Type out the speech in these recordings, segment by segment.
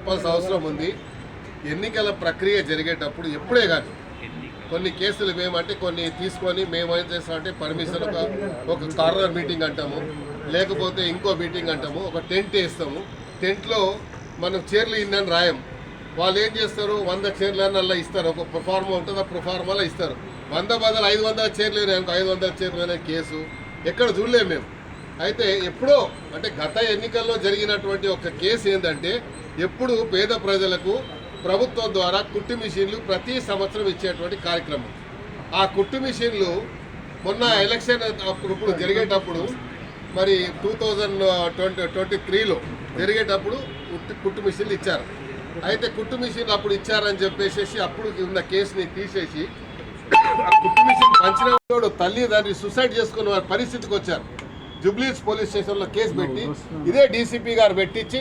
చెప్పాల్సిన అవసరం ఉంది. ఎన్నికల ప్రక్రియ జరిగేటప్పుడు ఎప్పుడే కానీ కొన్ని కేసులు మేమంటే కొన్ని తీసుకొని మేము ఏం చేస్తామంటే పర్మిషన్ ఒక కార్నర్ మీటింగ్ అంటాము, లేకపోతే ఇంకో మీటింగ్ అంటాము, ఒక టెంట్ వేస్తాము. టెంట్లో మనం చైర్లు ఇన్నని రాయం. వాళ్ళు ఏం చేస్తారు, 100 చైర్లు అలా ఇస్తారు. ఒక ప్రొఫార్మా ఉంటుంది, ఆ ప్రొఫార్మాలో ఇస్తారు. 100 బదులు 500 చైర్లు 500 చైర్లు అనే కేసు ఎక్కడ చూడలేము మేము. అయితే ఎప్పుడో అంటే గత ఎన్నికల్లో జరిగినటువంటి ఒక కేసు ఏంటంటే, ఎప్పుడు పేద ప్రజలకు ప్రభుత్వం ద్వారా కుట్టు మిషన్లు ప్రతి సంవత్సరం ఇచ్చేటువంటి కార్యక్రమం. ఆ కుట్టు మిషన్లు మొన్న ఎలక్షన్ ఇప్పుడు జరిగేటప్పుడు మరి 2023లో జరిగేటప్పుడు కుట్టు మిషన్లు ఇచ్చారు. అయితే కుట్టు మిషన్లు అప్పుడు ఇచ్చారని చెప్పేసి అప్పుడు ఉన్న కేసుని తీసేసి ఆ కుట్టు మిషన్ పంచిన వాడు తల్లి దాన్ని సూసైడ్ చేసుకున్న వారి పరిస్థితికి వచ్చారు. జూబ్లీహిల్స్ పోలీస్ స్టేషన్లో కేసు పెట్టి ఇదే డీసీపీ గారు పెట్టించి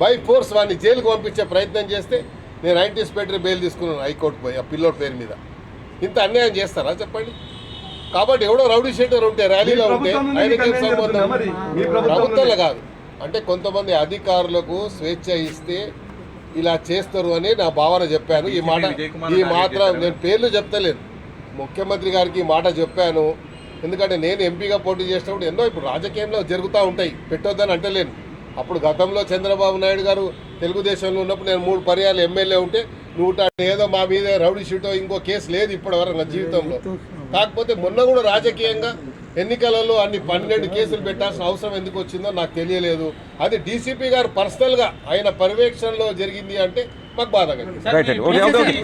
బై ఫోర్స్ వాడిని జైలుకు పంపించే ప్రయత్నం చేస్తే నేను యాంటిసిపేటరీ బెయిల్ తీసుకున్నాను హైకోర్టు పోయి ఆ పిల్లోడ్ పేరు మీద. ఇంత అన్యాయం చేస్తారా చెప్పండి? కాబట్టి ఎవడో రౌడీ షీటర్ ఉంటే ర్యాలీలో ఉంటే ఆయనకేం సంబంధం? ప్రభుత్వంలో కాదు. అంటే కొంతమంది అధికారులకు స్వేచ్ఛ ఇస్తే ఇలా చేస్తారు అని నా భావన చెప్పాను. ఈ మాత్రం నేను పేర్లు చెప్తలేను, ముఖ్యమంత్రి గారికి ఈ మాట చెప్పాను. ఎందుకంటే నేను ఎంపీగా పోటీ చేసినప్పుడు ఎన్నో ఇప్పుడు రాజకీయంలో జరుగుతూ ఉంటాయి, పెట్టొద్దని అంటలేను. అప్పుడు గతంలో చంద్రబాబు నాయుడు గారు తెలుగుదేశంలో ఉన్నప్పుడు నేను 3 పర్యాలు ఎమ్మెల్యే ఉంటే ఏదో మా మీద రౌడీ షీటో ఇంకో కేసు లేదు ఇప్పటివరకు నా జీవితంలో. కాకపోతే మొన్న కూడా రాజకీయంగా ఎన్నికలలో అన్ని 12 కేసులు పెట్టాల్సిన అవసరం ఎందుకు వచ్చిందో నాకు తెలియలేదు. అది డీసీపీ గారు పర్సనల్గా ఆయన పర్యవేక్షణలో జరిగింది అంటే మాకు బాధ కలిగింది.